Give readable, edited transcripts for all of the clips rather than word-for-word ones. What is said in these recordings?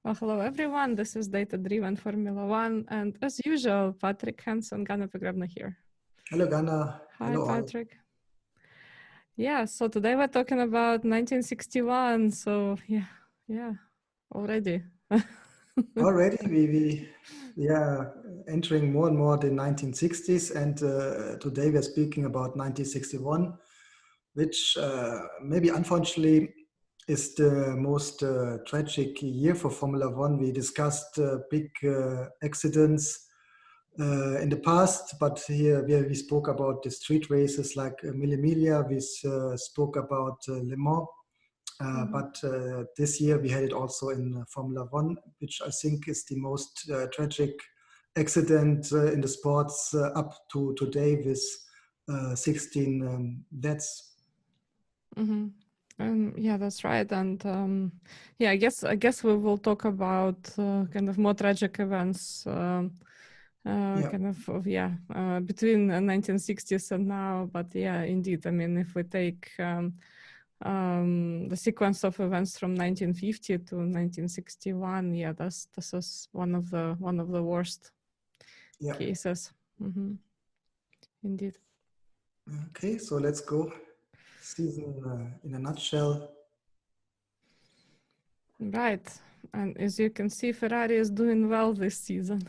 Well, hello everyone. This is Data Driven Formula One, and as usual, Patrick, Henz, and Ganna Pogrebna here. Hello, Ganna. Hi, hello, Patrick. All. Yeah, so today we're talking about 1961. So yeah, already. Already, we are entering more and more the 1960s, and today we're speaking about 1961, which maybe unfortunately is the most tragic year for Formula One. We discussed big accidents in the past, but here we spoke about the street races like Mille Miglia, we spoke about Le Mans. But this year we had it also in Formula One, which I think is the most tragic accident in the sports up to today, with 16 deaths. Mm-hmm. Yeah, that's right. And yeah, I guess we will talk about kind of more tragic events, kind of between the 1960s and now. But yeah, indeed, I mean, if we take the sequence of events from 1950 to 1961, yeah, this is one of the worst cases. Mm-hmm. Indeed. Okay, so let's go. Season in a nutshell. Right, and as you can see, Ferrari is doing well this season.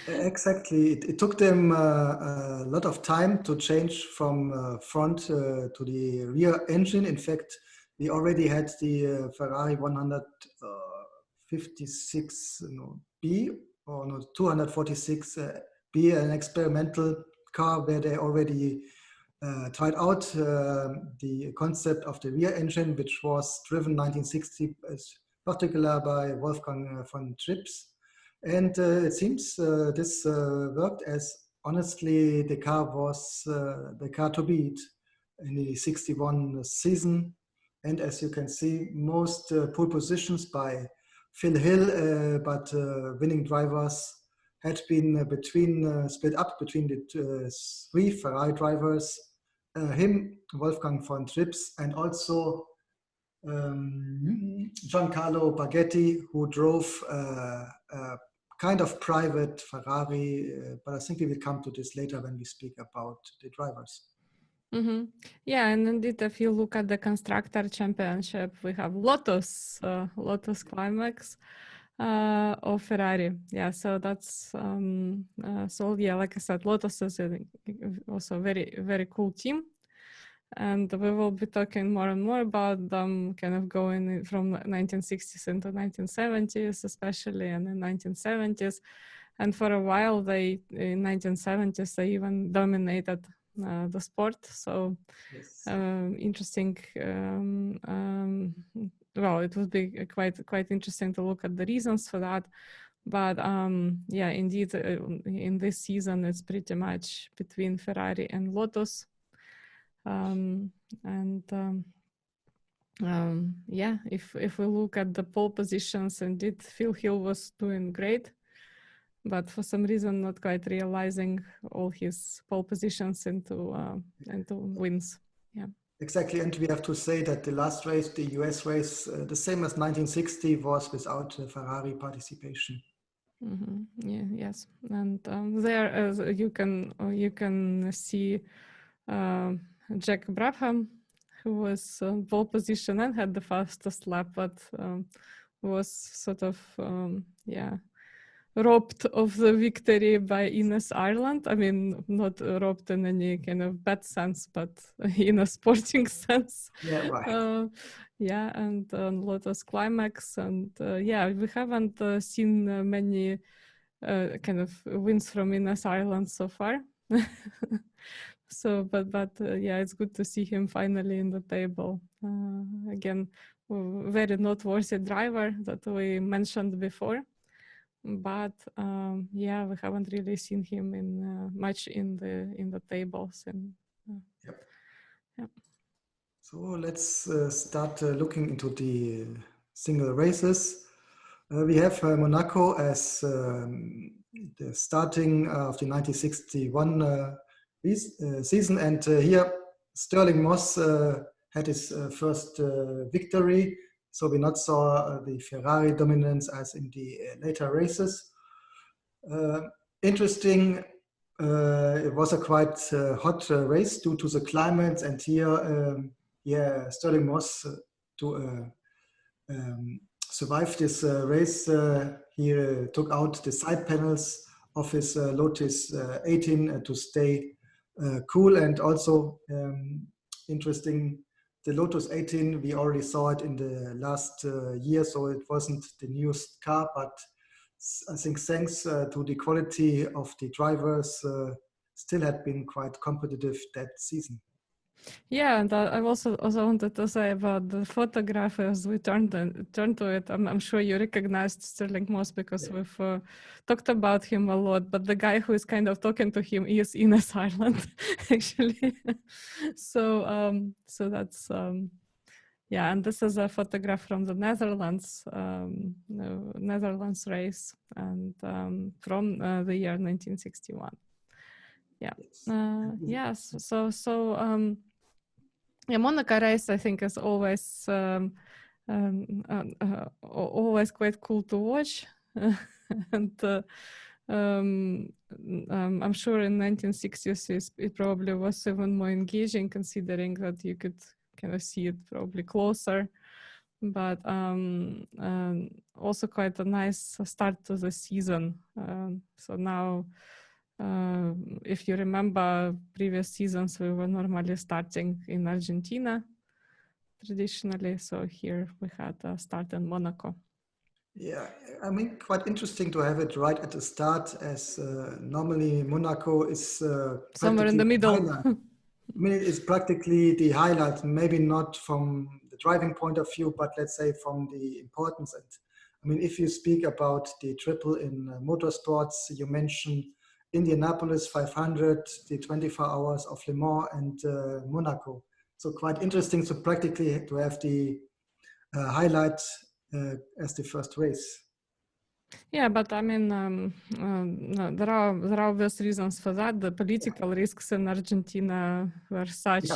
Exactly. It took them a lot of time to change from front to the rear engine. In fact, we already had the Ferrari 156B or no, 246B, an experimental car where they already tried out the concept of the rear engine, which was driven 1960, particularly by Wolfgang von Trips. And it seems this worked, as honestly the car was the car to beat in the 61 season. And as you can see, most pole positions by Phil Hill, but winning drivers had been split up between the three Ferrari drivers, him, Wolfgang von Trips, and also Giancarlo Baghetti, who drove a kind of private Ferrari, but I think we will come to this later when we speak about the drivers. Mm-hmm. Yeah, and indeed, if you look at the Constructors Championship, we have Lotus Climax of Ferrari. Yeah, so that's like I said, Lotus is also a very, very cool team. And we will be talking more and more about them kind of going from 1960s into 1970s, especially, and in 1970s. And for a while, in 1970s, they even dominated the sport. So yes. Interesting. Well, it would be quite interesting to look at the reasons for that. But yeah, indeed, in this season, it's pretty much between Ferrari and Lotus. Yeah, if we look at the pole positions, indeed Phil Hill was doing great, but for some reason not quite realizing all his pole positions into wins. Yeah, exactly. And we have to say that the last race, the US race, the same as 1960, was without Ferrari participation. Mm-hmm. Yeah, yes, and there as you can see Jack Brabham, who was pole position and had the fastest lap, but was sort of robbed of the victory by Ines Ireland. I mean, not robbed in any kind of bad sense, but in a sporting sense. Yeah, right. Yeah, and Lotus Climax, and yeah, we haven't seen many kind of wins from Ines Ireland so far. So, but yeah, it's good to see him finally in the table. Again, very noteworthy driver that we mentioned before, but yeah, we haven't really seen him in much in the tables. And yep. Yeah. So let's start looking into the single races. We have Monaco as the starting of the 1961 season, and here Stirling Moss had his first victory. So we not saw the Ferrari dominance as in the later races. Interesting, it was a quite hot race due to the climate, and here, Stirling Moss to survive this race. He took out the side panels of his Lotus 18 to stay cool, and also interesting, the Lotus 18, we already saw it in the last year, so it wasn't the newest car, but I think thanks to the quality of the drivers, still had been quite competitive that season. Yeah, and I also wanted to say about the photograph as we turned to it. I'm sure you recognized Stirling Moss because we've talked about him a lot. But the guy who is kind of talking to him is Ines Ireland, actually. So that's yeah, and this is a photograph from the Netherlands, Netherlands race, and from the year 1961. Yeah, yes. Yeah, Monaco race, I think, is always always quite cool to watch, and I'm sure in 1960s it probably was even more engaging, considering that you could kind of see it probably closer, but also quite a nice start to the season. So now, if you remember previous seasons, we were normally starting in Argentina traditionally. So here we had a start in Monaco. Yeah, I mean, quite interesting to have it right at the start, as normally Monaco is somewhere in the middle. I mean, it's practically the highlight, maybe not from the driving point of view, but let's say from the importance. And I mean, if you speak about the triple in motorsports, you mentioned Indianapolis 500, the 24 hours of Le Mans, and Monaco. So quite interesting to practically to have the highlight as the first race. Yeah, but I mean, no, there are obvious reasons for that. The political risks in Argentina were such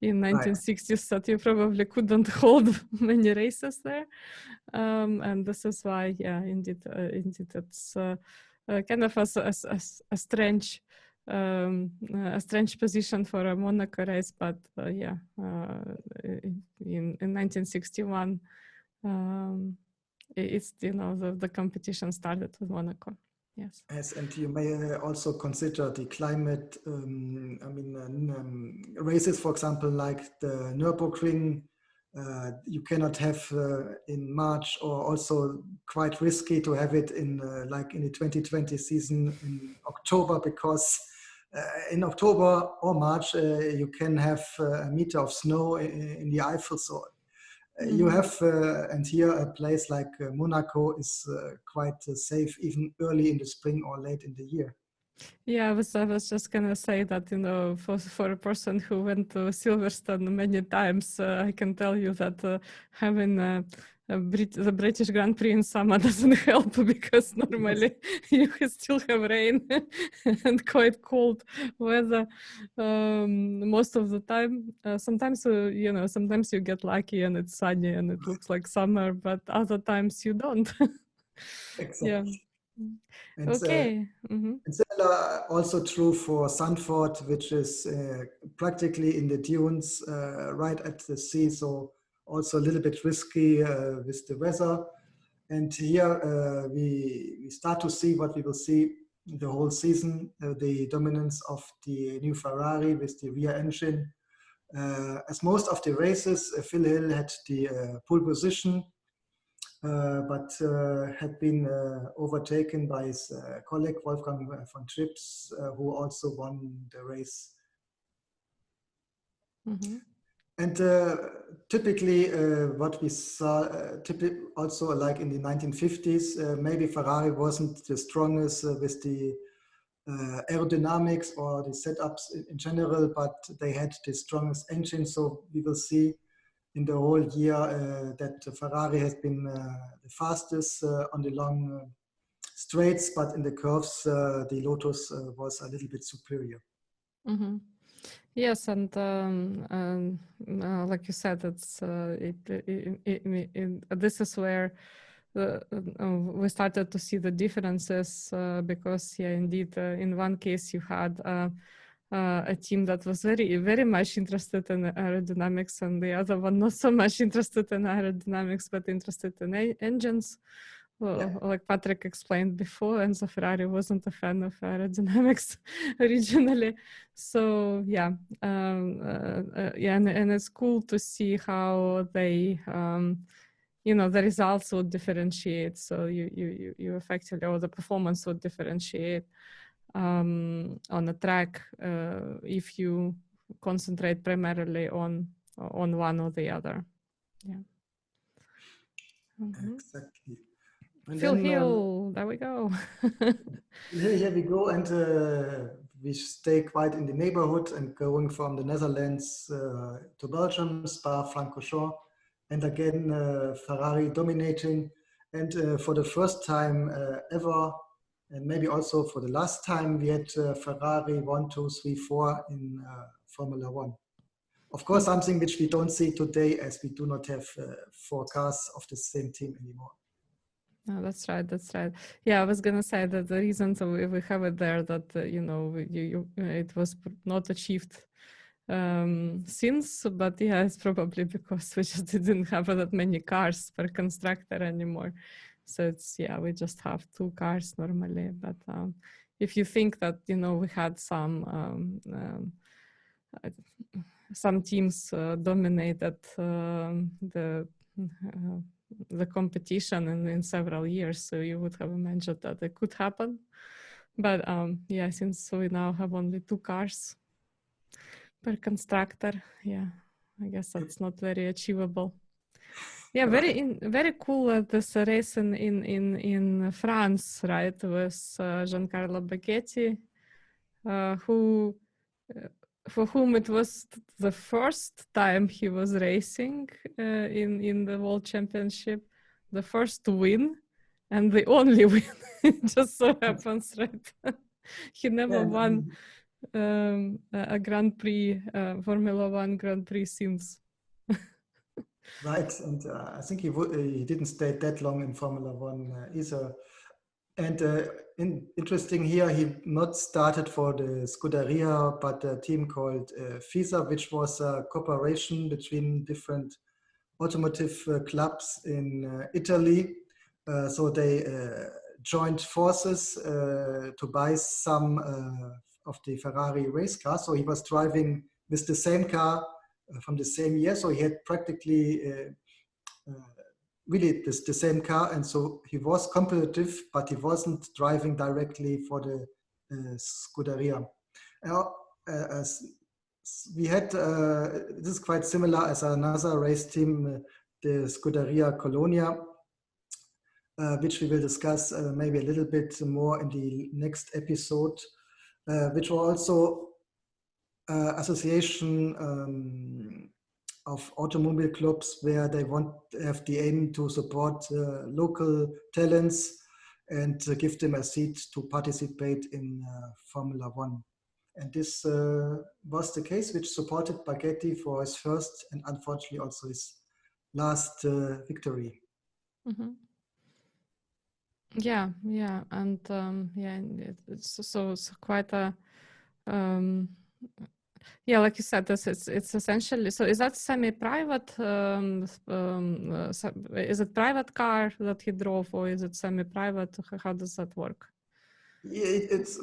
in 1960s that you probably couldn't hold many races there, and this is why, yeah, indeed, it's kind of a strange. A strange position for a Monaco race, but yeah, in 1961, it's, you know, the competition started with Monaco. Yes. Yes, and you may also consider the climate. I mean, races, for example, like the Nürburgring, you cannot have in March, or also quite risky to have it in like in the 2020 season in October, because in October or March you can have a meter of snow in the Eifel. So you have, and here a place like Monaco is quite safe, even early in the spring or late in the year. Yeah, I was just gonna say that, you know, for a person who went to Silverstone many times, I can tell you that having the British Grand Prix in summer doesn't help, because normally you still have rain and quite cold weather most of the time. Sometimes, you know, sometimes you get lucky and it's sunny and it looks like summer, but other times you don't. Exactly. Yeah. And, okay. It's also true for Zandvoort, which is practically in the dunes, right at the sea, so also a little bit risky with the weather. And here we start to see what we will see the whole season, the dominance of the new Ferrari with the rear engine. As most of the races, Phil Hill had the pole position, but had been overtaken by his colleague Wolfgang von Trips, who also won the race. And typically what we saw, also like in the 1950s, maybe Ferrari wasn't the strongest with the aerodynamics or the setups in general, but they had the strongest engine. So we will see in the whole year that Ferrari has been the fastest on the long straights, but in the curves, the Lotus was a little bit superior. Yes, and like you said, this is where we started to see the differences because, yeah, indeed, in one case you had a team that was very much interested in aerodynamics, and the other one not so much interested in aerodynamics, but interested in engines. Well, like Patrick explained before, Enzo Ferrari wasn't a fan of aerodynamics originally. So yeah, yeah, and it's cool to see how they, the results would differentiate. So you effectively, or the performance would differentiate on the track if you concentrate primarily on one or the other. Yeah. Exactly. And Phil then Hill, there we go. here we go, and we stay quite in the neighborhood and going from the Netherlands to Belgium, Spa-Francorchamps, and again Ferrari dominating. And for the first time ever, and maybe also for the last time, we had Ferrari 1, 2, 3, 4 in Formula One. Of course, something which we don't see today, as we do not have 4 cars of the same team anymore. No, that's right. That's right. Yeah, I was gonna say that the reason we have it there that it was not achieved since, but yeah, it's probably because we just didn't have that many cars per constructor anymore. So it's, yeah, we just have 2 cars normally. But if you think that we had some teams dominated the competition in several years, so you would have imagined that it could happen. But yeah, since we now have only 2 cars per constructor, yeah, I guess that's not very achievable. Yeah, very cool this race in France, right, with Giancarlo Baghetti, who for whom it was the first time he was racing in the World Championship, the first win, and the only win. It just so happens, right? He never won a Grand Prix, Formula One Grand Prix since. Right, and I think he didn't stay that long in Formula One either. And interesting here, he not started for the Scuderia, but a team called FISA, which was a cooperation between different automotive clubs in Italy. So they joined forces to buy some of the Ferrari race cars. So he was driving with the same car from the same year. So he had practically really the same car, and so he was competitive, but he wasn't driving directly for the Scuderia. As we had, this is quite similar as another race team, the Scuderia Colonia, which we will discuss maybe a little bit more in the next episode, which were also association of automobile clubs where they want to have the aim to support local talents and give them a seat to participate in Formula One. And this was the case, which supported Baghetti for his first and unfortunately also his last victory. Mm-hmm. Yeah, and yeah, it's quite a yeah, like you said, it's essentially, so is that semi-private? Is it private car that he drove, or is it semi-private? How does that work? Yeah, it's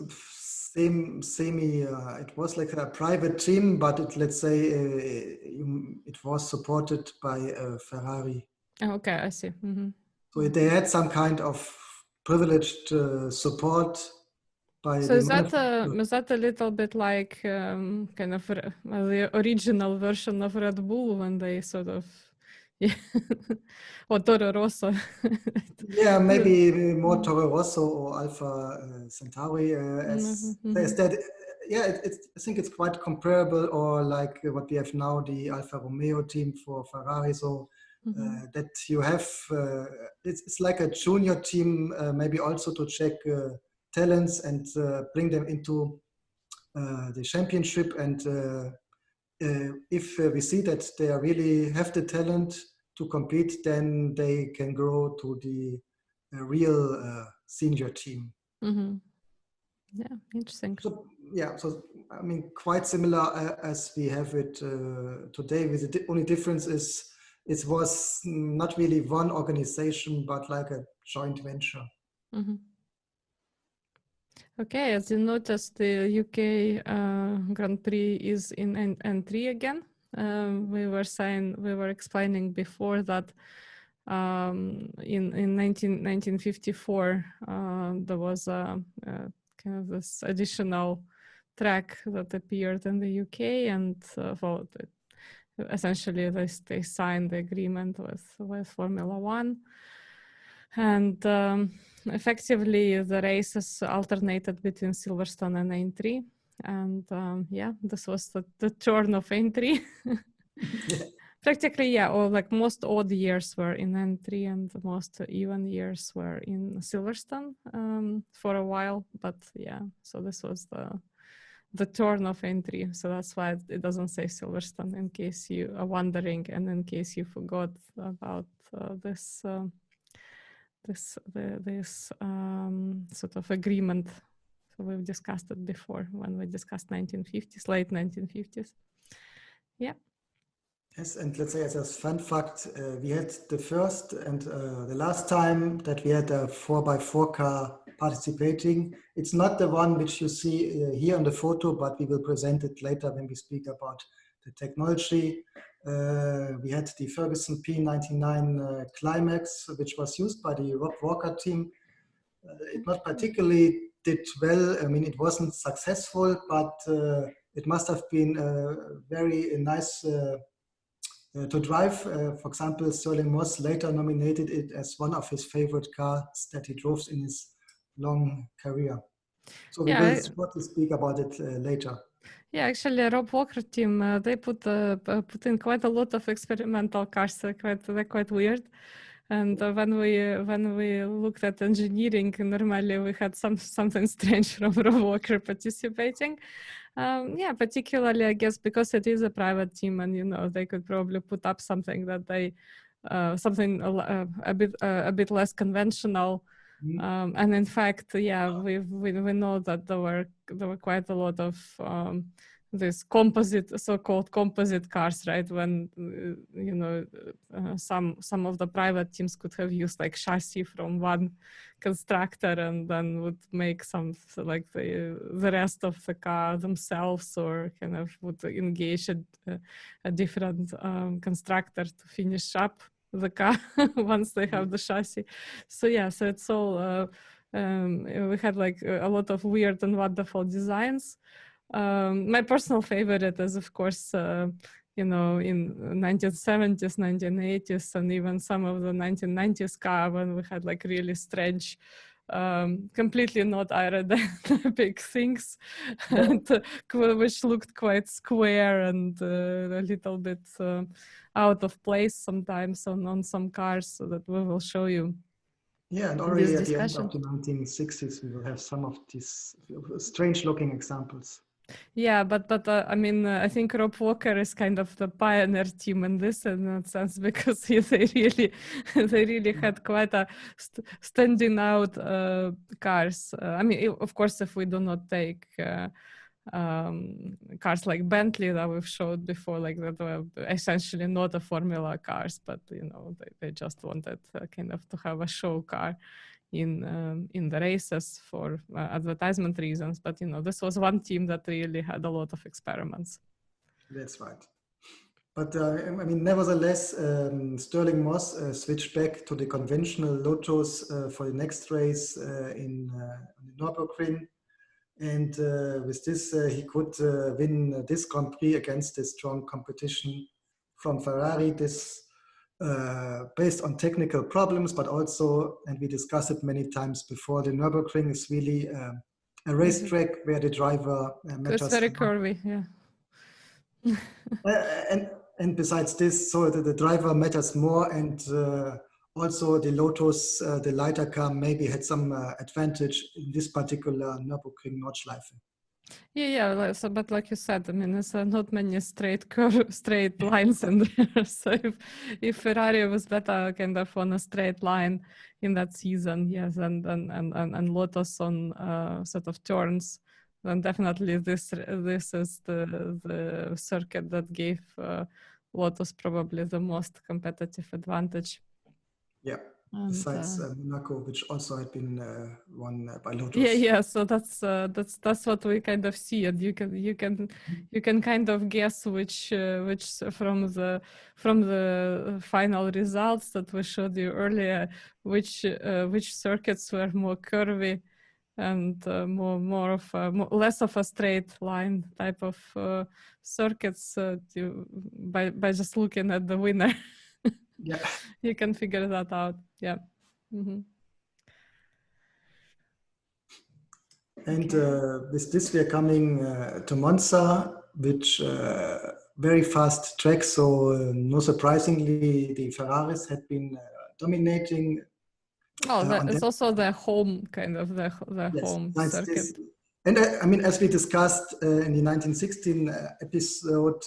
semi. It was like a private team, but let's say it was supported by Ferrari. Oh, okay, I see. Mm-hmm. So they had some kind of privileged support. So is that a little bit like kind of the original version of Red Bull when they sort of, yeah, or Toro Rosso? Yeah, maybe more Toro Rosso or Alpha Centauri. As that, yeah, I think it's quite comparable, or like what we have now, the Alfa Romeo team for Ferrari. So that you have, it's like a junior team, maybe also to check talents and bring them into the championship. And if we see that they really have the talent to compete, then they can grow to the real senior team. Mm-hmm. Yeah, interesting. So yeah, so I mean, quite similar as we have it today. With the only difference is it was not really one organization, but like a joint venture. Mm-hmm. Okay, as you noticed, the UK Grand Prix is in N3 again. We were explaining before that in 1954 there was a kind of this additional track that appeared in the UK, and essentially they signed the agreement with Formula One. And effectively, the races alternated between Silverstone and N3. And yeah, this was the turn of N3. Practically, yeah, or like most odd years were in N3 and the most even years were in Silverstone for a while. But yeah, so this was the turn of N3. So that's why it doesn't say Silverstone, in case you are wondering and in case you forgot about this sort of agreement. So we've discussed it before when we discussed 1950s, late 1950s. Yeah. Yes, and let's say as a fun fact, we had the first and the last time that we had a 4x4 car participating. It's not the one which you see here on the photo, but we will present it later when we speak about the technology. We had the Ferguson P99 Climax, which was used by the Rob Walker team. It not particularly did well. I mean, it wasn't successful, but it must have been very nice to drive. For example, Sterling Moss later nominated it as one of his favorite cars that he drove in his long career. So we will shortly speak about it later. Yeah, actually, Rob Walker team, they put in quite a lot of experimental cars. They're quite weird. And when we looked at engineering, normally we had something strange from Rob Walker participating. Yeah, particularly I guess because it is a private team, and they could probably put up something that they something a bit less conventional. And in fact, yeah, we know that there were quite a lot of these so-called composite cars, right? When some of the private teams could have used like chassis from one constructor and then would make some like the rest of the car themselves, or kind of would engage a different constructor to finish up the car once they have the chassis. So yeah, so it's all we had like a lot of weird and wonderful designs. My personal favorite is of course in 1970s, 1980s, and even some of the 1990s car when we had like really strange completely not aerodynamic things, and, which looked quite square and a little bit out of place sometimes on some cars, so that we will show you. Yeah, and already at the end of the 1960s, we will have some of these strange-looking examples. Yeah, but I mean, I think Rob Walker is kind of the pioneer team in this, in that sense, because they really had quite a standing out cars. I mean, of course, if we do not take cars like Bentley that we've showed before, like that were essentially not a Formula cars, but they just wanted kind of to have a show car in the races for advertisement reasons. But this was one team that really had a lot of experiments. That's right. But I mean, nevertheless, Sterling Moss switched back to the conventional Lotus for the next race in the Nürburgring. And with this, he could win this Grand Prix against the strong competition from Ferrari. This based on technical problems, but also, and we discussed it many times before, the Nürburgring is really a racetrack where the driver matters. It's very curvy, yeah. And besides this, so the driver matters more, and also the Lotus, the lighter car, maybe had some advantage in this particular Nürburgring Nordschleife. So, but like you said, I mean, there's not many straight lines in there. So if Ferrari was better kind of on a straight line in that season, yes, and Lotus on sort of turns, then definitely this is the circuit that gave Lotus probably the most competitive advantage. Yeah. And, besides Monaco, which also had been won by Lotus. Yeah. So that's what we kind of see, and you can kind of guess which from the final results that we showed you earlier, which circuits were more curvy and less of a straight line type of circuits by just looking at the winner. Yeah. You can figure that out. Yeah. Mm-hmm. And with this, we are coming to Monza, which very fast track. So no surprisingly, the Ferraris had been dominating. It's also the home kind of the home circuit. And I mean, as we discussed in the 1916 episode,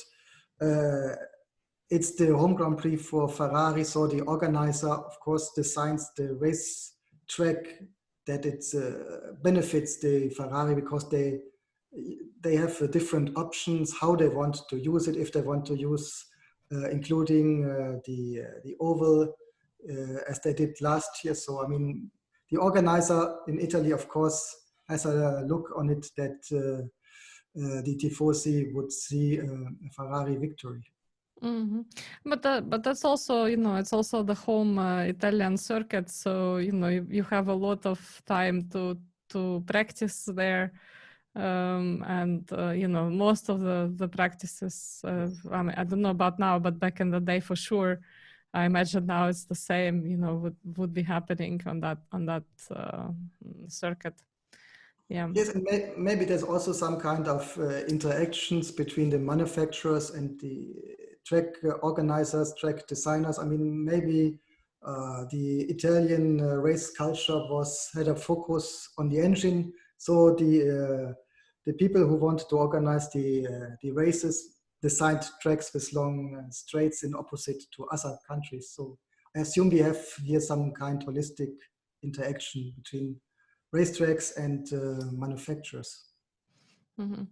it's the home Grand Prix for Ferrari. So the organizer, of course, designs the race track that it benefits the Ferrari, because they have different options how they want to use it. If they want to use including the oval as they did last year. So I mean, the organizer in Italy, of course, has a look on it that the Tifosi would see a Ferrari victory. Mm-hmm. But that's also, it's also the home Italian circuit, so you have a lot of time to practice there, and most of the practices. I mean, I don't know about now, but back in the day, for sure, I imagine now it's the same. Would be happening on that circuit. Yeah. Yes, and maybe there's also some kind of interactions between the manufacturers and the track organizers, track designers. I mean, maybe the Italian race culture had a focus on the engine. So the people who wanted to organize the races designed tracks with long straights in opposite to other countries. So I assume we have here some kind of holistic interaction between racetracks and manufacturers. Mm-hmm.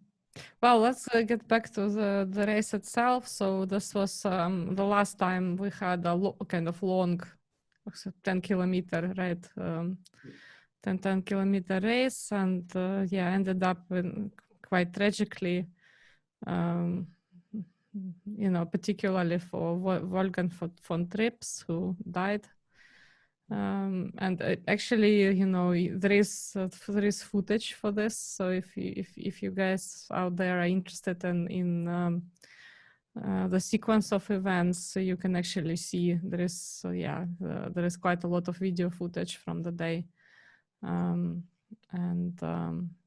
Well, let's get back to the race itself. So this was the last time we had a kind of long 10-kilometer, right? 10-kilometer race, and ended up quite tragically, particularly for Wolfgang von Trips, who died. And actually, there is footage for this. So if you guys out there are interested in the sequence of events, you can actually see there is quite a lot of video footage from the day,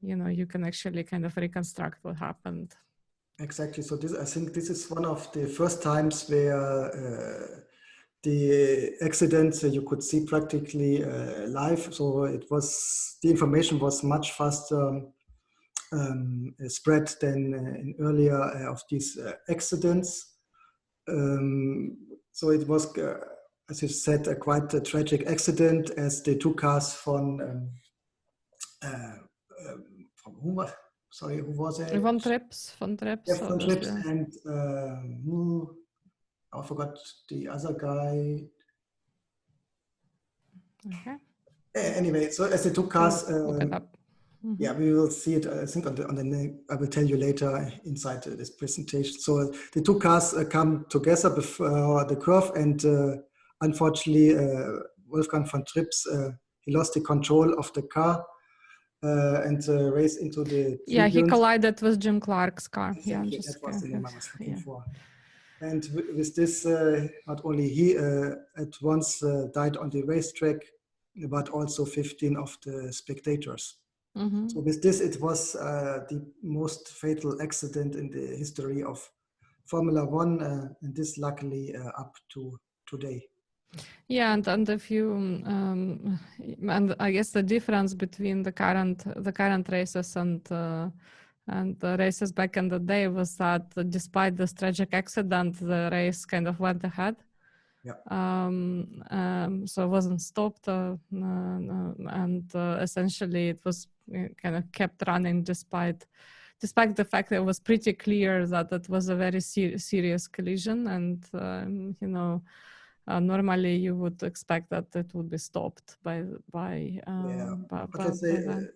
you can actually kind of reconstruct what happened. Exactly. So I think this is one of the first times where the accidents you could see practically live. So the information was much faster spread than in earlier of these accidents. So it was, as you said, quite a tragic accident, as the two cars from who was it? Von Trips. Yeah, von Trips, and I forgot the other guy. Okay. Anyway, so as the two cars, look it up. Mm-hmm. Yeah, we will see it. I think on the name. I will tell you later inside this presentation. So the two cars come together before the curve, and unfortunately, Wolfgang von Trips he lost the control of the car and raced into the. Yeah, he collided with Jim Clark's car. Exactly. Yeah, that was the name I was looking for. And with this, not only he at once died on the racetrack, but also 15 of the spectators. Mm-hmm. So with this, it was the most fatal accident in the history of Formula One, and this luckily up to today. Yeah, and if you and I guess the difference between the current races and and the races back in the day was that despite this tragic accident, the race kind of went ahead. Yeah. So it wasn't stopped, and essentially it was kind of kept running despite the fact that it was pretty clear that it was a very serious collision, and normally you would expect that it would be stopped by let's say, that.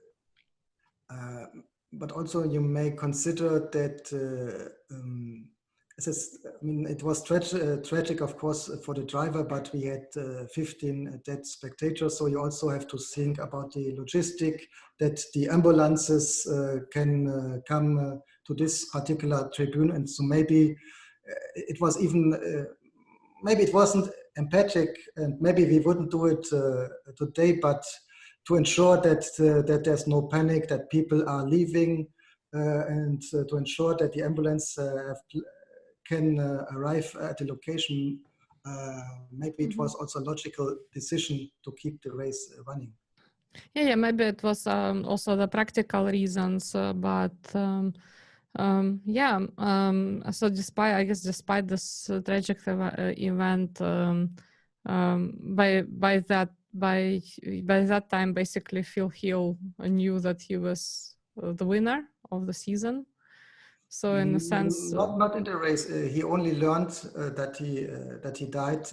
but also you may consider that it was tragic, of course, for the driver, but we had 15 dead spectators. So you also have to think about the logistic, that the ambulances can come to this particular tribune. And so maybe it was even, maybe it wasn't empathic, and maybe we wouldn't do it today, but to ensure that there's no panic, that people are leaving, and to ensure that the ambulance can arrive at the location. Maybe it was also a logical decision to keep the race running. Yeah, maybe it was also the practical reasons, but so despite this tragic event, by that time, basically Phil Hill knew that he was the winner of the season. So in a sense, not in the race. He only learned that he died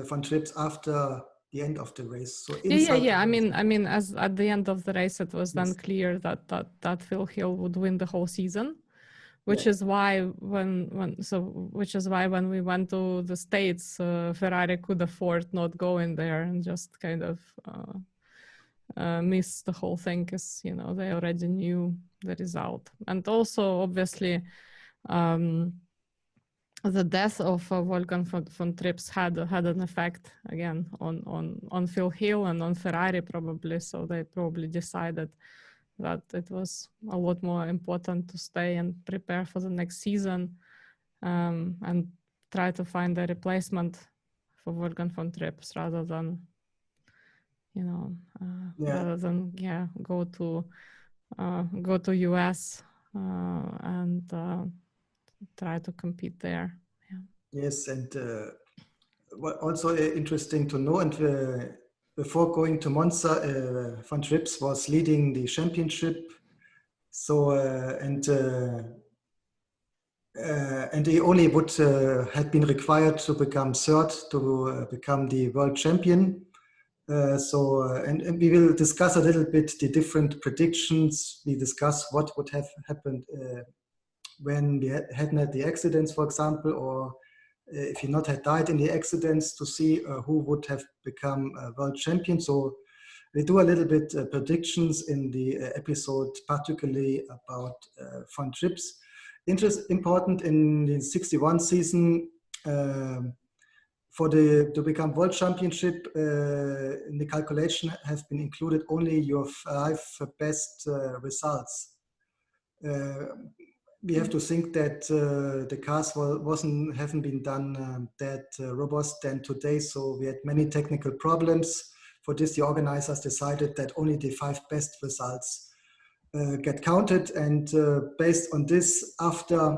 from trips after the end of the race. So yeah. I mean, as at the end of the race, it was then clear that Phil Hill would win the whole season, which is why when we went to the States, Ferrari could afford not going there and just kind of miss the whole thing, because they already knew the result. And also obviously the death of Wolfgang von Trips had an effect again on Phil Hill and on Ferrari probably. So they probably decided that it was a lot more important to stay and prepare for the next season, and try to find a replacement for Wolfgang von Trips rather than go to US and try to compete there. Yes, and also interesting to know, and before going to Monza, von Trips was leading the championship. So and he only would had been required to become third to become the world champion. And we will discuss a little bit the different predictions. We discuss what would have happened when we hadn't had the accidents, for example, or if he not had died in the accidents, to see who would have become a world champion. So we do a little bit predictions in the episode, particularly about von Trips. Important in the 61 season, to become world championship, in the calculation have been included only your 5 best results. We have to think that the cars haven't been done that robust than today, so we had many technical problems. For this, the organizers decided that only the 5 best results get counted, and based on this, after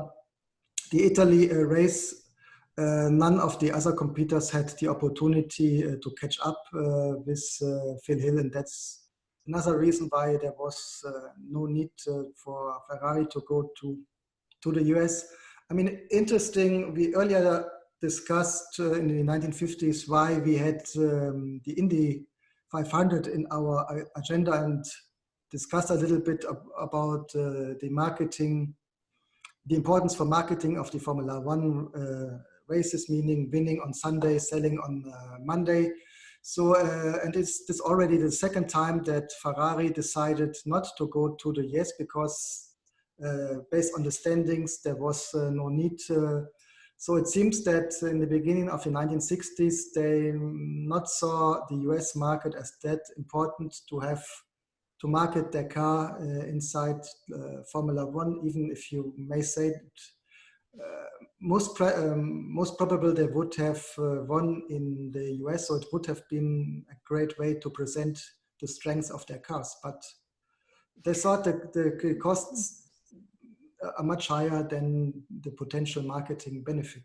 the Italy race, none of the other competitors had the opportunity to catch up with Phil Hill, and that's another reason why there was no need for Ferrari to go to the US. I mean, interesting, we earlier discussed in the 1950s why we had the Indy 500 in our agenda, and discussed a little bit about the marketing, the importance for marketing of the Formula One races, meaning winning on Sunday, selling on Monday. So, and it's already the second time that Ferrari decided not to go to the US, because based on the standings, there was no need. So it seems that in the beginning of the 1960s, they not saw the US market as that important to market their car inside Formula One, even if you may say most probable they would have won in the US, so it would have been a great way to present the strengths of their cars. But they thought that the costs are much higher than the potential marketing benefit.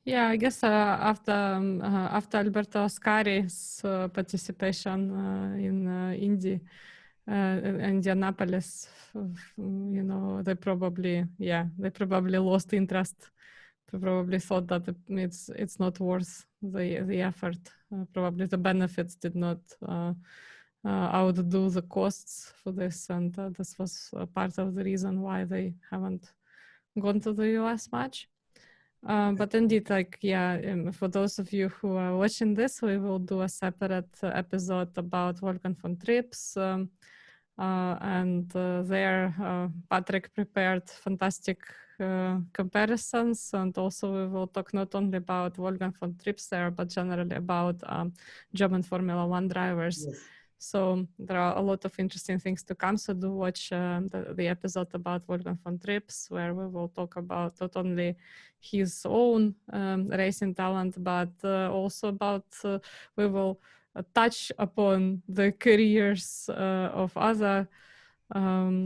Yeah, I guess after Alberto Ascari's participation in Indy, Indianapolis, they probably lost interest. They probably thought that it's not worth the effort. Probably the benefits did not outdo the costs for this, and this was part of the reason why they haven't gone to the US much. But indeed, for those of you who are watching this, we will do a separate episode about Wolfgang von Trips. And there, Patrick prepared fantastic comparisons. And also we will talk not only about Wolfgang von Trips there, but generally about German Formula One drivers. Yes. So there are a lot of interesting things to come. So do watch the episode about Wolfgang von Trips, where we will talk about not only his own racing talent, but also about we will touch upon the careers of other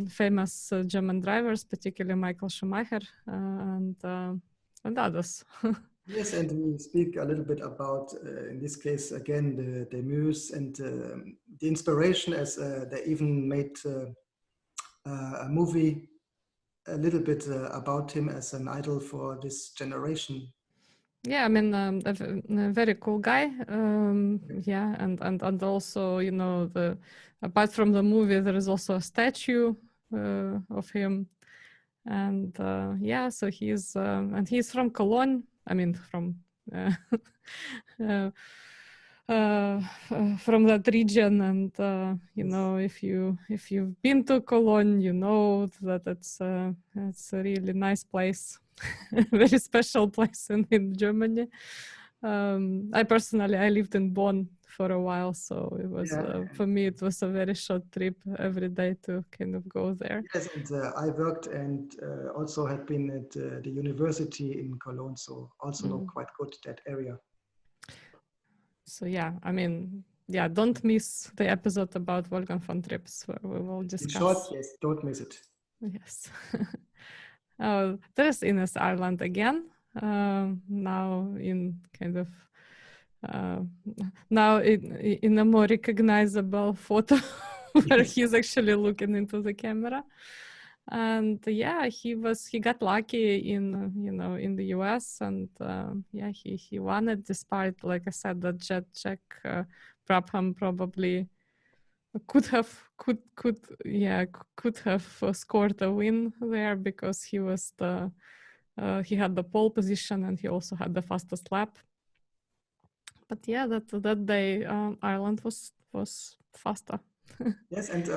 famous German drivers, particularly Michael Schumacher and others. Yes, and we speak a little bit about, in this case, again, the muse and the inspiration, as they even made a movie a little bit about him as an idol for this generation. Yeah, I mean, a very cool guy. Yeah, and also, apart from the movie, there is also a statue of him. And so he's from Cologne. I mean, from from that region, and if you've been to Cologne, you know that it's a really nice place, very special place in Germany. I personally lived in Bonn for a while, so it was for me it was a very short trip every day to kind of go there. Yes, and I worked and also had been at the university in Cologne, so also know quite good that area. So yeah, I mean, don't miss the episode about Wolfgang von Trips, where we will discuss. In short, yes, don't miss it. Yes. There's Ines Ireland again. Now in kind of now in a more recognizable photo where he's actually looking into the camera. And he got lucky in the US, and he won it, despite, like I said, that Jack Brabham probably could have scored a win there, because he was he had the pole position and he also had the fastest lap. But that day Ireland was faster. Yes, and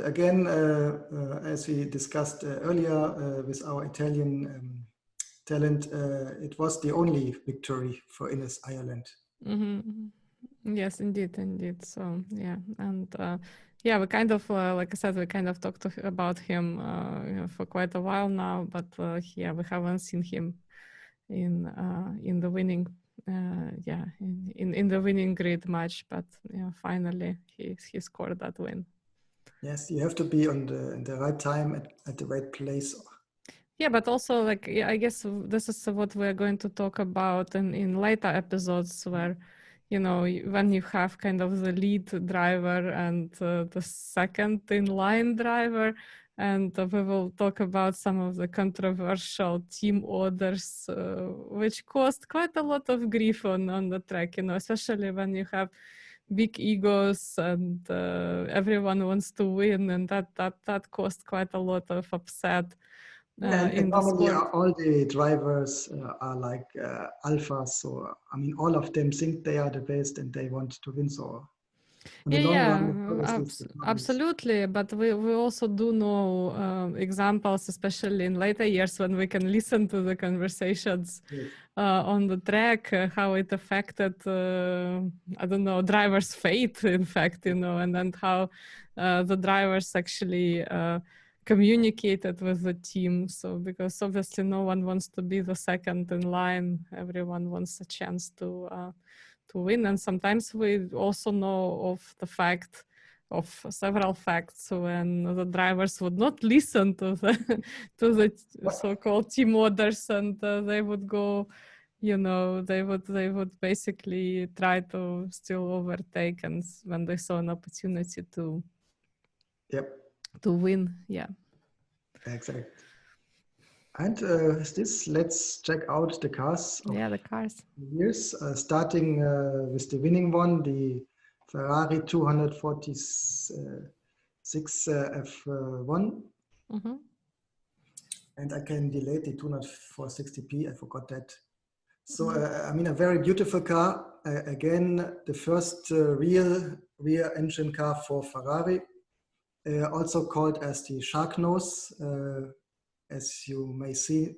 again, as we discussed earlier with our Italian talent, it was the only victory for Ines Ireland. Mm-hmm. Yes, indeed. So yeah, and we kind of, like I said, we kind of talked about him for quite a while now, but we haven't seen him in the winning. In the winning grid match, but finally he scored that win. Yes, you have to be on the right time at the right place. Yeah, but also, I guess this is what we're going to talk about in later episodes, where when you have kind of the lead driver and the second in line driver. And we will talk about some of the controversial team orders, which caused quite a lot of grief on the track, especially when you have big egos and everyone wants to win, and that caused quite a lot of upset in the normally sport. all the drivers are like alphas, so I mean all of them think they are the best and they want to win. So absolutely. But we also do know examples, especially in later years, when we can listen to the conversations on the track, how it affected, drivers' fate, in fact, and then how the drivers actually communicated with the team. So because obviously no one wants to be the second in line, everyone wants a chance to win. And sometimes we also know of the fact of several facts when the drivers would not listen to the to the so-called team orders, and they would go, you know, they would basically try to still overtake, and when they saw an opportunity to win. Yeah, exactly. And let's check out the cars. The cars. Years, starting with the winning one, the Ferrari 246 F1. Mm-hmm. And I can delete the 460p, I forgot that. So, I mean, a very beautiful car. Again, the first real rear engine car for Ferrari, also called as the shark nose, as you may see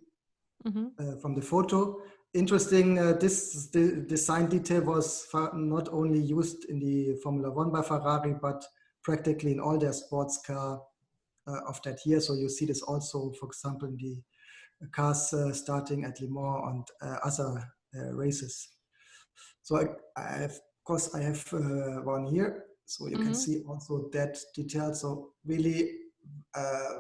from the photo. Interesting, this design detail was not only used in the Formula One by Ferrari, but practically in all their sports car of that year. So you see this also, for example, in the cars starting at Le Mans and other races. So of course, I have one here. So you can see also that detail. So really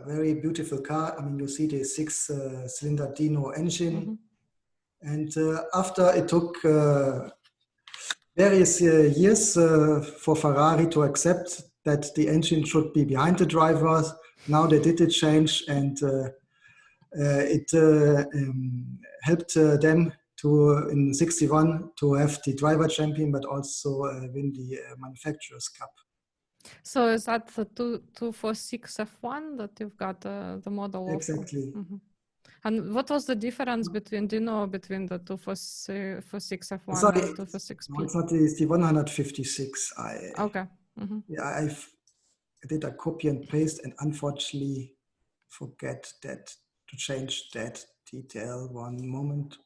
very beautiful car. I mean, you see the 6-cylinder Dino engine. And after it took various years for Ferrari to accept that the engine should be behind the drivers, now they did a change, and it helped them to, in 61, to have the driver champion, but also win the Manufacturers Cup. So is that the 246 F1 that you've got the model of? Exactly. And what was the difference between, do you know, between the 246 F1 Sorry, and 246P? No, it's not, it's the 156. Okay. Yeah, I did a copy and paste and unfortunately forget that to change that detail. One moment.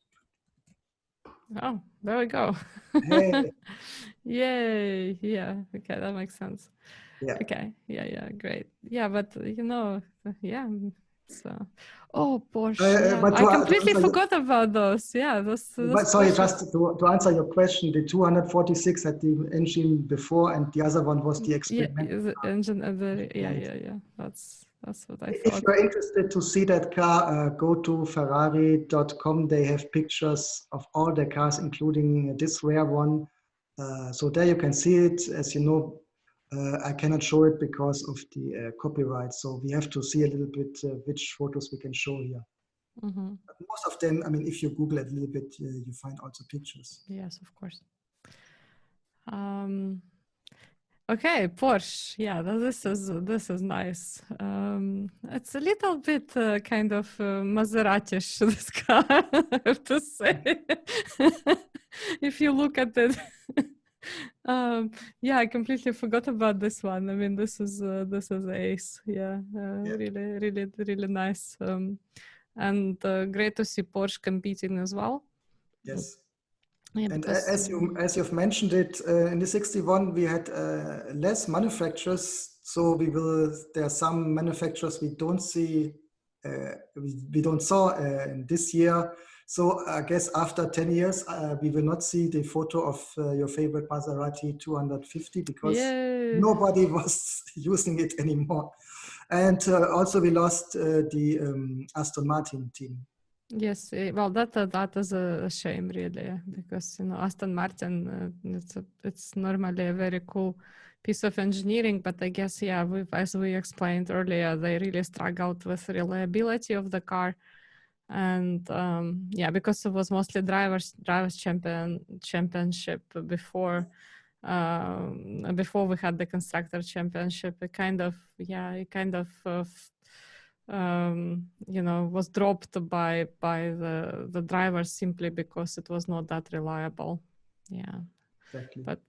Oh, there we go. Hey. Yay. Yeah. Okay, that makes sense. Yeah. Okay. Yeah, great. Yeah, but you know, yeah. Oh, Porsche. I completely forgot about those. Yeah, but sorry, Porsche. Just to answer your question, the 246 had the engine before, and the other one was the experimental. Yeah, the engine. Yeah. That's what I thought. If you're interested to see that car, go to Ferrari.com. They have pictures of all the cars, including this rare one. So there you can see it. As you know, I cannot show it because of the copyright. So we have to see a little bit which photos we can show here. But most of them, I mean, if you Google it a little bit, you find also pictures. Yes, of course. Okay, Porsche. Yeah, this is nice. It's a little bit kind of Maserati-ish, this car, I have to say. If you look at it. Yeah, I completely forgot about this one. I mean, this is ace. Yeah, really nice. And great to see Porsche competing as well. Yes. Yeah, and as you've mentioned it, in the 61 we had less manufacturers. So there are some manufacturers we don't see, we don't saw in this year. So I guess after 10 years, we will not see the photo of your favorite Maserati 250 because nobody was using it anymore. And also we lost the Aston Martin team. Yes, well, that is a shame, really, because you know Aston Martin, it's normally a very cool piece of engineering, but I guess as we explained earlier, they really struggled with reliability of the car. And because it was mostly drivers championship before we had the constructor championship, it kind of was dropped by the drivers simply because it was not that reliable. Yeah, exactly. But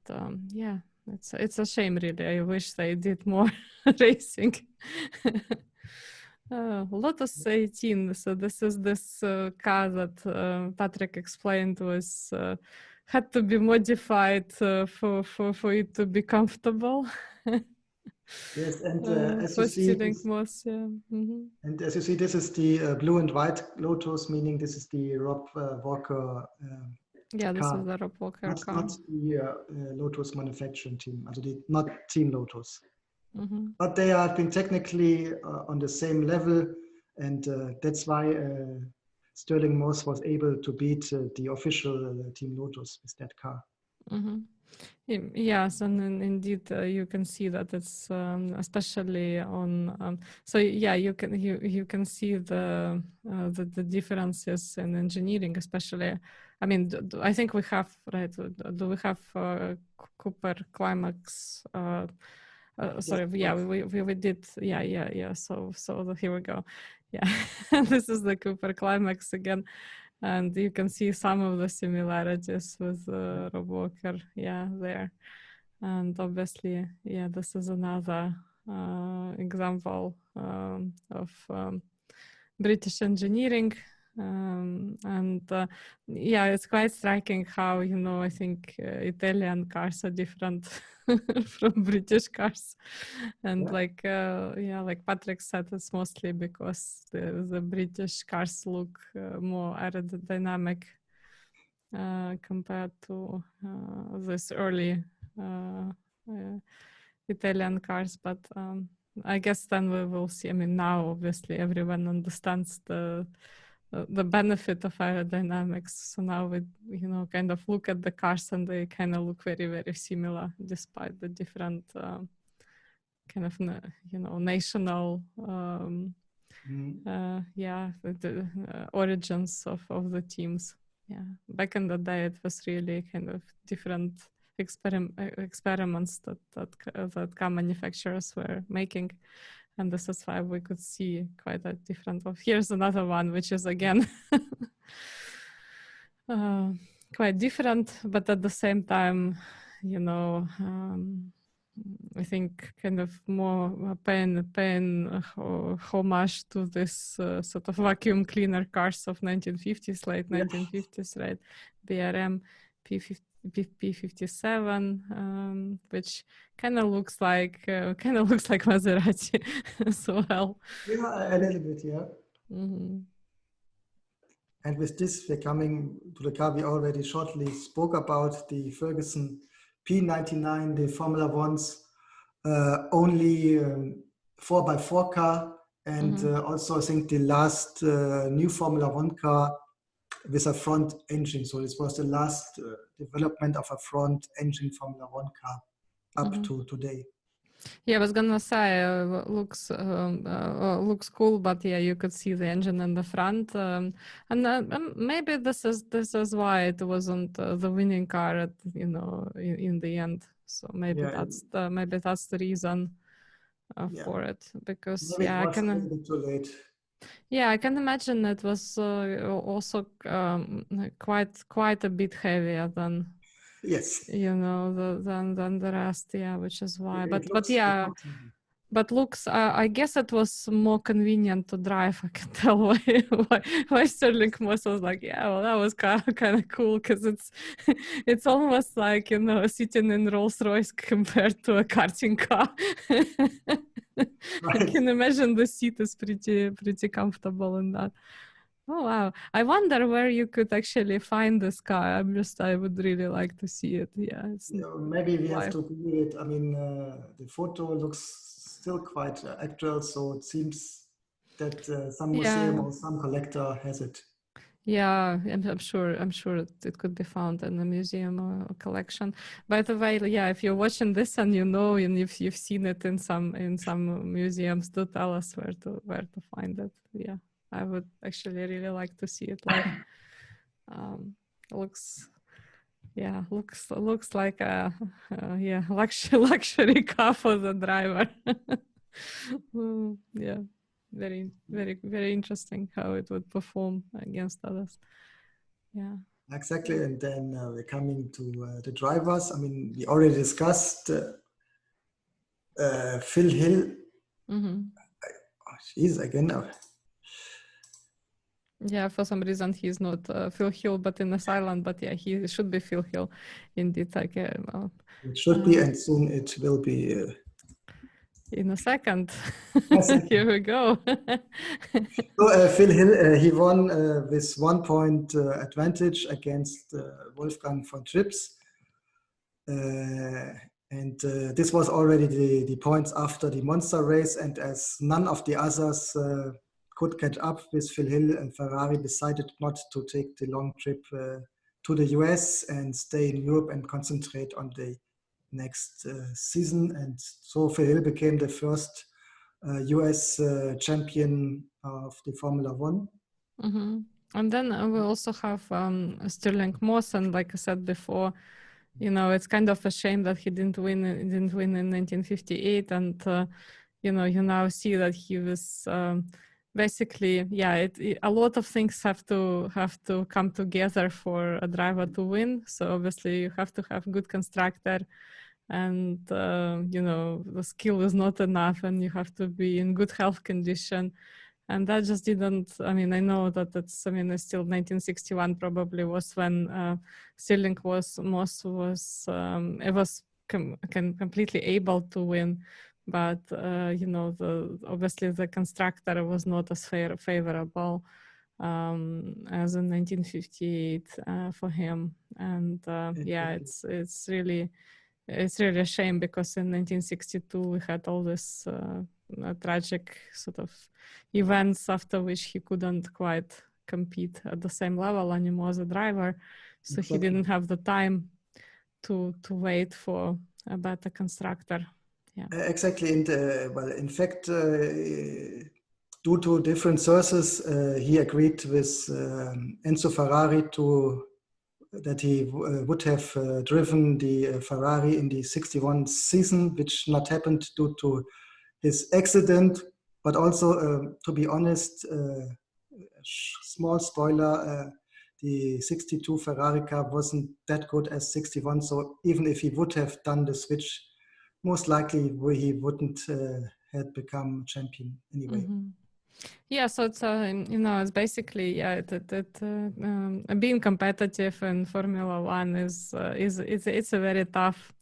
it's a shame, really. I wish they did more racing. Lotus 18. So this is this car that Patrick explained was had to be modified for it to be comfortable. Yes, and as you see, and as you see, this is the blue and white Lotus, meaning this is the Rob Walker. This is the Rob Walker car. Not the Lotus manufacturing team, also not Team Lotus. but they have been technically on the same level, and that's why Sterling Moss was able to beat the official Team Lotus with that car. Yes, and indeed you can see that it's especially on. So yeah, you can see the differences in engineering, especially. I mean, I think we have right. Do we have Cooper Climax? Sorry, yeah, we did. Yeah. So here we go. Yeah, this is the Cooper Climax again. And you can see some of the similarities with Rob Walker, there. And obviously, this is another example of British engineering. It's quite striking how, I think Italian cars are different from British cars. And like Patrick said, it's mostly because the British cars look more aerodynamic compared to this early Italian cars. But I guess then we will see. I mean, now obviously everyone understands the benefit of aerodynamics. So now we, kind of look at the cars and they kind of look very, very similar despite the different kind of, national, the origins of the teams. Yeah, back in the day, it was really kind of different experiments that car manufacturers were making. And this is why we could see quite a different. Here's another one, which is again quite different, but at the same time, I think kind of more paying homage to this sort of vacuum cleaner cars of 1950s, late 1950s, right? BRM P57, which kind of looks like Maserati as well. Yeah, a little bit, yeah. And with this, we're coming to the car we already shortly spoke about, the Ferguson P99, the Formula One's only 4x4 car, and also I think the last new Formula One car with a front engine. So this was the last development of a front engine Formula One car up to today. Yeah, I was gonna say looks cool, but yeah, you could see the engine in the front, and maybe this is why it wasn't the winning car at, in the end. So maybe that's the reason for it, because maybe it was a little bit too late. Yeah, I can imagine it was also quite a bit heavier than. Yes. Than the rest, which is why. But looks, I guess it was more convenient to drive. I can tell why Sterling Moss was like, that was kind of cool, because it's almost like, sitting in Rolls Royce compared to a karting car. I can imagine the seat is pretty comfortable in that. Oh, wow. I wonder where you could actually find this car. I would really like to see it. Yeah. Maybe we have to Google it. I mean, the photo looks still quite actual, so it seems that some museum or some collector has it. Yeah, I'm sure it could be found in a museum or collection. By the way, if you're watching this and and if you've seen it in some museums, do tell us where to find it. Yeah. I would actually really like to see it live. Looks like a luxury car for the driver. Yeah, very, very, very interesting how it would perform against others. Yeah, exactly. And then we're coming to the drivers. I mean, we already discussed Phil Hill. Jeez, again. Yeah, for some reason he's not Phil Hill, but in Asylum. But yeah, he should be Phil Hill, indeed. Like it should be, and soon it will be. In a second. Here we go. So Phil Hill, he won with 1 point advantage against Wolfgang von Trips. And this was already the points after the Monza race, and as none of the others could catch up with Phil Hill, and Ferrari decided not to take the long trip to the US and stay in Europe and concentrate on the next season. And so Phil Hill became the first US champion of the Formula One. Mm-hmm. And then we also have Stirling Moss, and like I said before, you know, it's kind of a shame that he didn't win in 1958, and you know, you now see that he was basically, yeah, a lot of things have to come together for a driver to win. So obviously you have to have good constructor, and you know, the skill is not enough, and you have to be in good health condition. And that just didn't, I mean, I know that it's, I mean, it's still 1961 probably was when Stirling Moss was completely able to win. But, you know, obviously the constructor was not as favorable as in 1958 for him. And yeah, it's really a shame, because in 1962 we had all this tragic sort of events after which he couldn't quite compete at the same level anymore as a driver. So he didn't have the time to wait for a better constructor. Yeah. Exactly. And well, in fact, due to different sources, he agreed with Enzo Ferrari that he would have driven the Ferrari in the 61 season, which not happened due to his accident. But also, to be honest, small spoiler, the 62 Ferrari car wasn't that good as 61. So even if he would have done the switch, most likely he wouldn't have become champion anyway. Mm-hmm. Yeah, so it's you know, it's basically, yeah, being competitive in Formula One is it's a very tough.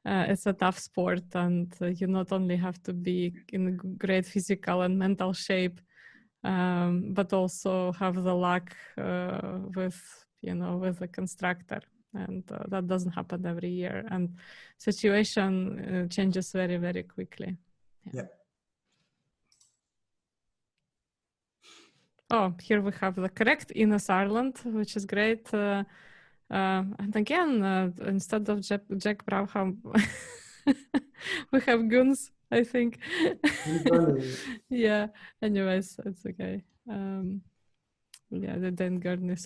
It's a tough sport, and you not only have to be in great physical and mental shape, but also have the luck with, you know, with the constructor, and that doesn't happen every year, and situation changes very, very quickly. Yeah. Oh, here we have the correct Ines Ireland, which is great. And again, instead of Jack Brabham, we have Guns, I think. Yeah, anyways, it's okay. Yeah, the Dan Gurney,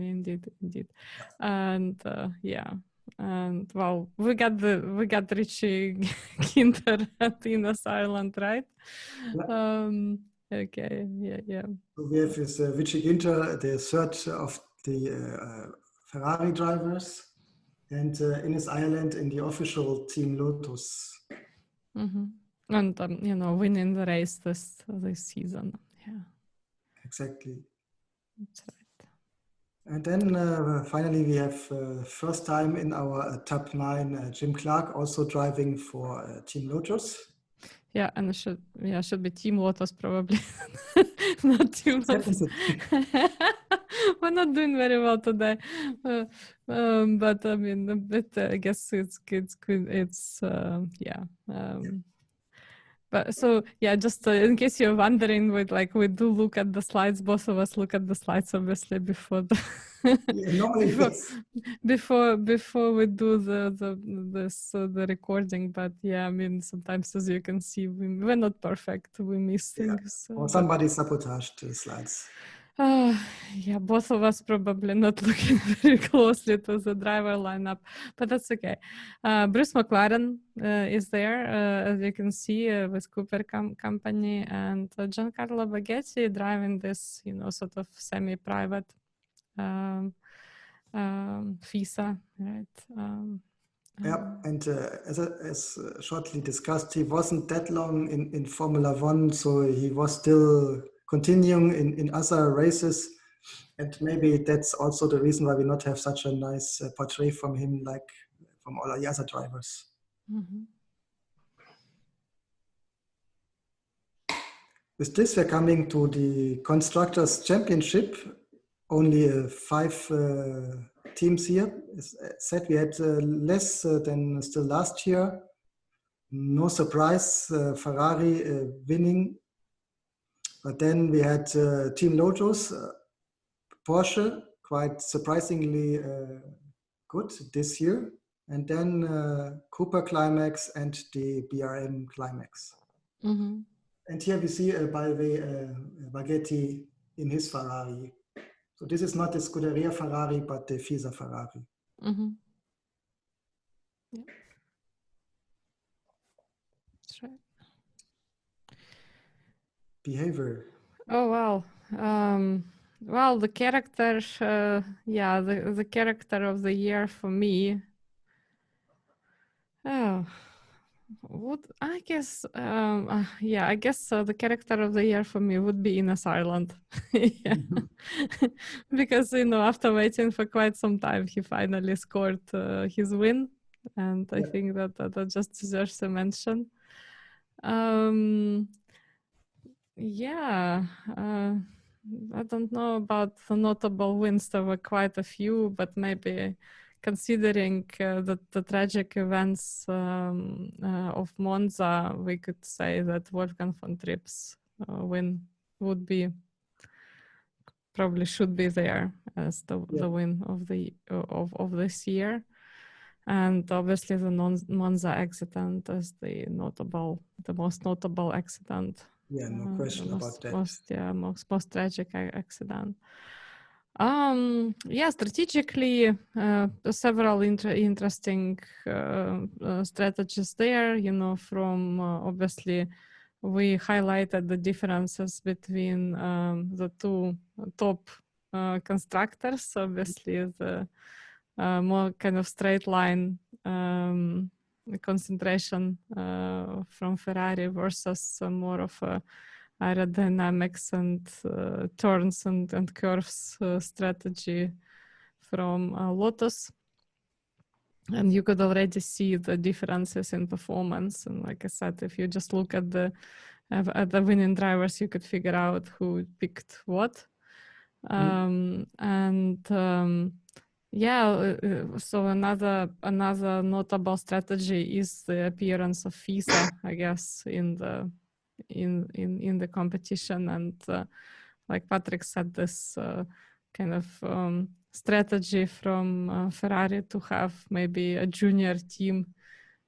indeed. And yeah, and well, we got Richie Ginter at Ines Ireland, right? Yeah. Okay, yeah. So we have this Richie Ginter, the third of the Ferrari drivers, and Ines Ireland in the official Team Lotus. Mm-hmm. And you know, winning the race this season. Yeah, exactly. That's right. And then finally we have first time in our top 9 Jim Clark also driving for Team Lotus. Yeah, and it should be Team Lotus probably, not Team Lotus. We're not doing very well today, but I mean, I guess it's good. It's yeah. But so yeah, just in case you're wondering, we do look at the slides. Both of us look at the slides obviously before the before we do the recording. But yeah, I mean, sometimes, as you can see, we're not perfect. We miss things. Or somebody sabotaged the slides. Yeah, both of us probably not looking very closely to the driver lineup, but that's okay. Bruce McLaren is there, as you can see, with Cooper Company, and Giancarlo Baghetti driving this, you know, sort of semi-private FISA, right? Yeah, and as shortly discussed, he wasn't that long in Formula One, so he was still continuing in other races, and maybe that's also the reason why we not have such a nice portrait from him, like from all the other drivers. Mm-hmm. With this, we're coming to the Constructors Championship. Only 5 teams here. As said, we had less than still last year. No surprise, Ferrari winning. But then we had Team Lotus, Porsche, quite surprisingly good this year. And then Cooper Climax and the BRM Climax. Mm-hmm. And here we see, by the way, Baghetti in his Ferrari. So this is not the Scuderia Ferrari, but the FISA Ferrari. Mm-hmm. Yeah. That's right. Behavior. Oh, wow. Well, the character, yeah, the character of the year for me. Oh, what I guess, yeah, I guess the character of the year for me would be Ines Ireland. Yeah. Because, after waiting for quite some time, he finally scored his win. And I think that just deserves a mention. Yeah, I don't know about the notable wins. There were quite a few, but maybe considering the tragic events of Monza, we could say that Wolfgang von Tripp's win would be probably should be there as the win of the of this year. And obviously the Monza accident is the most notable accident. Yeah, no question about that. Most tragic accident. Yeah, strategically, several interesting strategies there. From obviously we highlighted the differences between the two top constructors. Obviously, the more kind of straight line concentration from Ferrari versus more of a aerodynamics and turns and curves strategy from Lotus. And you could already see the differences in performance. And like I said, if you just look at the winning drivers, you could figure out who picked what. Yeah, so another notable strategy is the appearance of FISA, I guess, in the competition. And like Patrick said, this kind of strategy from Ferrari to have maybe a junior team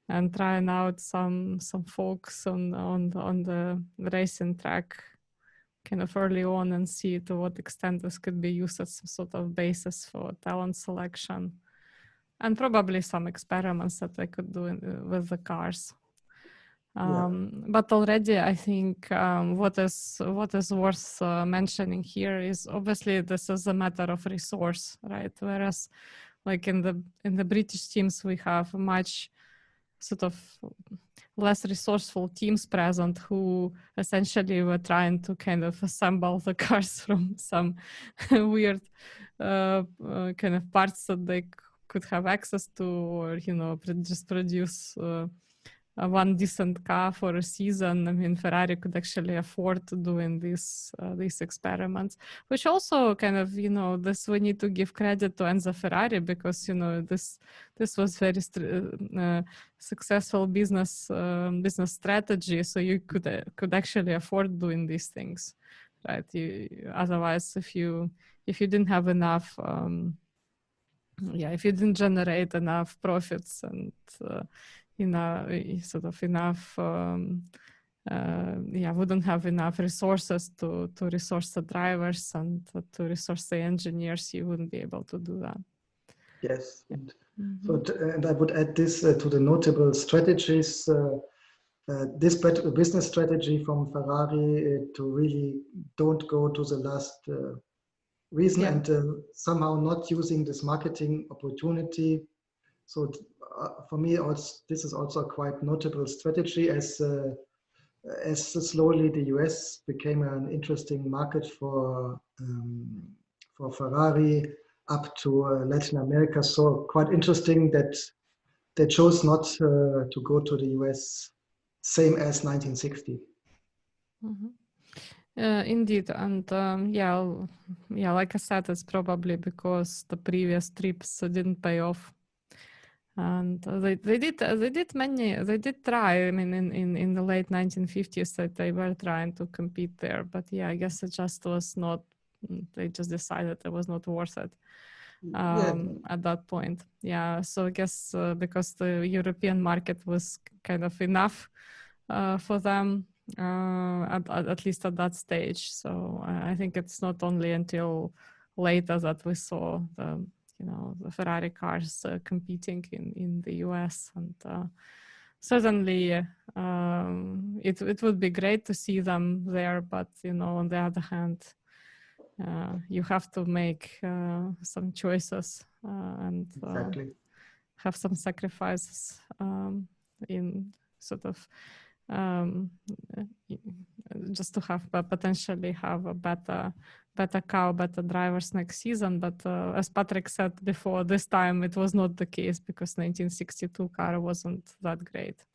and trying out some folks on the racing track kind of early on and see to what extent this could be used as some sort of basis for talent selection, and probably some experiments that they could do with the cars. But already I think what is worth mentioning here is obviously this is a matter of resource, right? Whereas like in the British teams, we have much sort of less resourceful teams present who essentially were trying to kind of assemble the cars from some weird kind of parts that they could have access to, or just produce one decent car for a season. I mean, Ferrari could actually afford doing these experiments, which also kind of, this we need to give credit to Enzo Ferrari, because, this was very successful business strategy. So you could actually afford doing these things, right? Otherwise, if you didn't have enough, if you didn't generate enough profits and wouldn't have enough resources to resource the drivers and to resource the engineers, you wouldn't be able to do that. Yes. So, and I would add this to the notable strategies. This business strategy from Ferrari to really don't go to the last reason and somehow not using this marketing opportunity. So for me, this is also a quite notable strategy as slowly the US became an interesting market for Ferrari up to Latin America. So quite interesting that they chose not to go to the US, same as 1960. Indeed, and like I said, it's probably because the previous trips didn't pay off, and they did try. I mean, in the late 1950s, that they were trying to compete there, but yeah, I guess it just was not. They just decided it was not worth it Yeah, at that point. Yeah, so I guess because the European market was kind of enough for them. At least at that stage. So I think it's not only until later that we saw the Ferrari cars competing in the US, and certainly it would be great to see them there. But on the other hand, you have to make some choices and exactly. have some sacrifices in sort of um, uh, just to have potentially have a better car, better drivers next season. But as Patrick said before, this time it was not the case because 1962 car wasn't that great.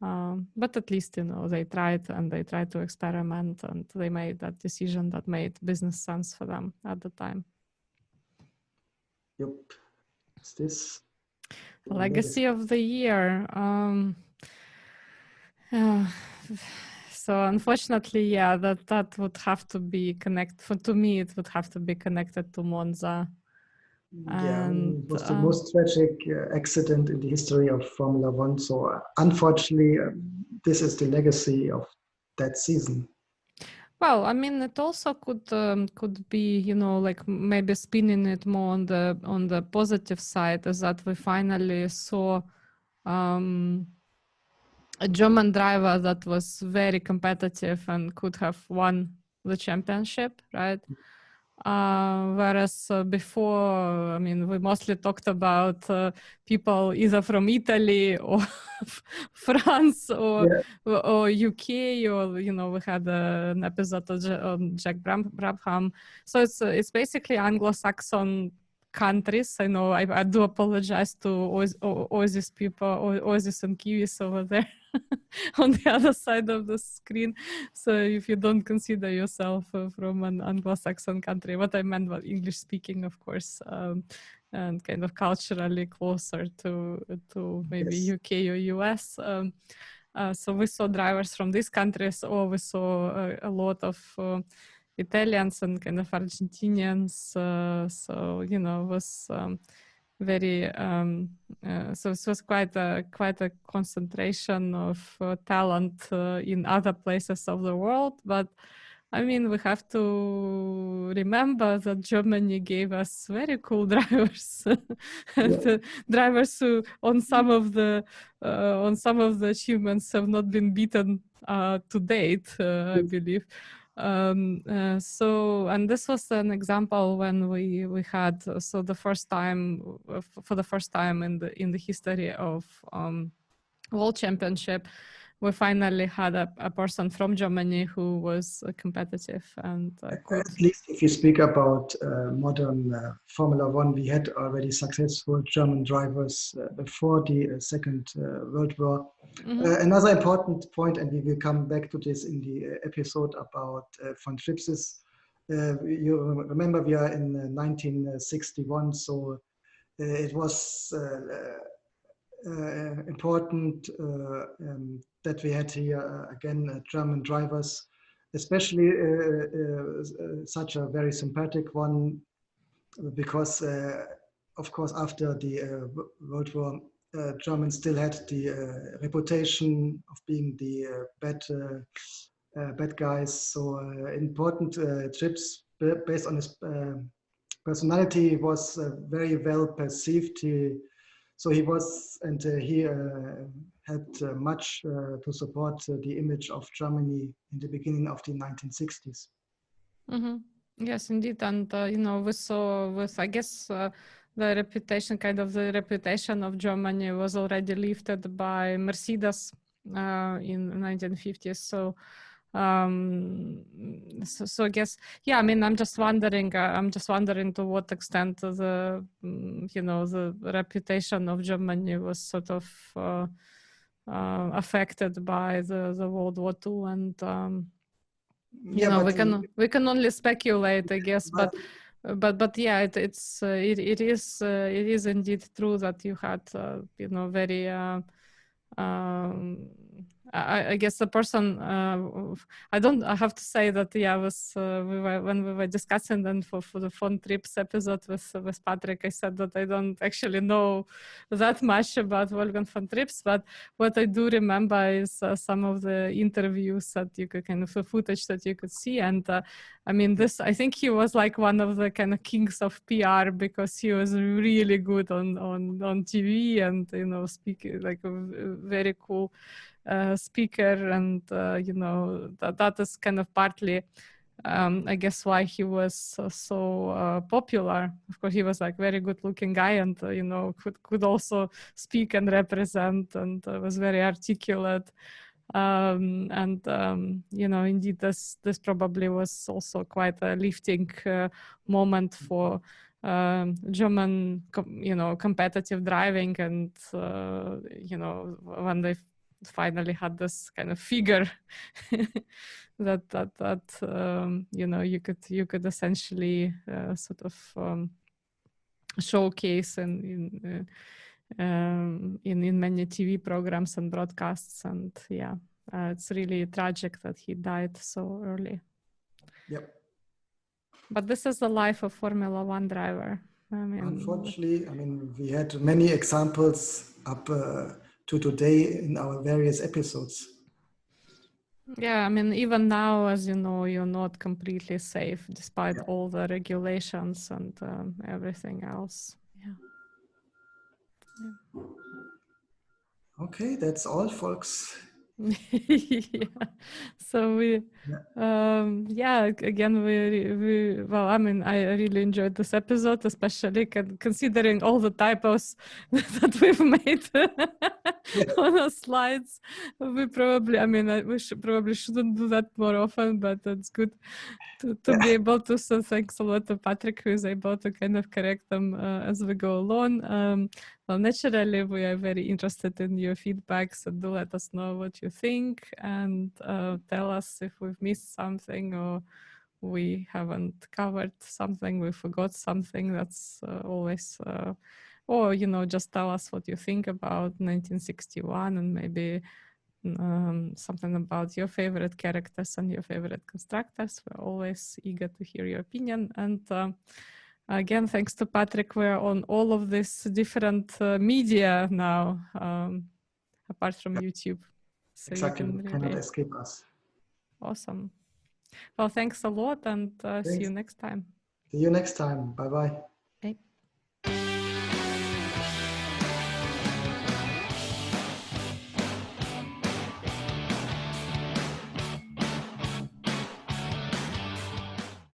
But at least they tried, and they tried to experiment, and they made that decision that made business sense for them at the time. Yep. Is this Legacy of the year? So unfortunately, yeah, that would have to be connected. To me, it would have to be connected to Monza. Yeah, And it was the most tragic accident in the history of Formula One. So unfortunately, this is the legacy of that season. well, I mean, it also could be, like maybe spinning it more on the positive side, is that we finally saw a German driver that was very competitive and could have won the championship, right? Whereas before, I mean, we mostly talked about people either from Italy or France or UK, or we had an episode on Jack Brabham. So it's basically Anglo-Saxon countries. I know I do apologize to Aussies people, or Aussies and Kiwis over there on the other side of the screen. So if you don't consider yourself from an Anglo-Saxon country, what I meant was English speaking, of course, and kind of culturally closer to maybe Yes. UK or US. So we saw drivers from these countries, or we saw a lot of Italians and kind of Argentinians. So it was very so it was quite a concentration of talent in other places of the world. But I mean, we have to remember that Germany gave us very cool drivers, and drivers who on some of the achievements have not been beaten to date, I believe. And this was an example when we had the first time, for the first time in the history of World Championship, we finally had a person from Germany who was competitive and could. At least if you speak about modern Formula One, we had already successful German drivers before the Second World War. Another important point, and we will come back to this in the episode about von Tripsis. You remember we are in 1961, so it was important that we had here again German drivers, especially such a very sympathetic one, because of course after the World War, Germans still had the reputation of being the bad guys. So important trips based on his personality was very well perceived. He was, and he had much to support the image of Germany in the beginning of the 1960s. Yes, indeed. And, we saw with, I guess, the reputation of Germany was already lifted by Mercedes in the 1950s. So I guess, yeah, I mean, I'm just wondering to what extent the reputation of Germany was sort of affected by the World War II, and You know, we can only speculate, I guess, but yeah, it is indeed true that you had you know, very I guess the person I have to say that, yeah, when we were discussing then for the Fun Trips episode with Patrick, I said that I don't actually know that much about Wolfgang von Trips, but what I do remember is some of the interviews that you could kind of the footage that you could see. And I mean, I think he was like one of the kind of kings of PR, because he was really good on TV, and, you know, speaking like a very cool speaker. And, you know, that is kind of partly, I guess, why he was so popular. Of course, he was like very good looking guy, and, you know, could also speak and represent, and was very articulate. And you know, indeed, this probably was also quite a lifting moment for German, you know, competitive driving. And you know, when they finally had this kind of figure that you know, you could essentially sort of showcase in many TV programs and broadcasts. And yeah, it's really tragic that he died so early. Yep. But this is the life of Formula One driver. I mean, unfortunately, I mean, we had many examples up to today in our various episodes. Yeah, I mean, even now, as you know, you're not completely safe despite all the regulations and everything else. Yeah. Okay, that's all, folks. Yeah. So again, we well, I mean, I really enjoyed this episode, especially considering all the typos that we've made on our slides. We probably, I mean, we probably shouldn't do that more often, but it's good to be able to. So thanks a lot to Patrick, who is able to kind of correct them as we go along. Well, naturally, we are very interested in your feedback, so do let us know what you think, and tell us if we've missed something or we haven't covered something, we forgot something. That's always, or, you know, just tell us what you think about 1961, and maybe something about your favorite characters and your favorite constructors. We're always eager to hear your opinion. And again, thanks to Patrick, we're on all of this different media now, apart from YouTube. So exactly, you cannot escape us. Awesome. Well, thanks a lot, and see you next time. See you next time. Bye-bye.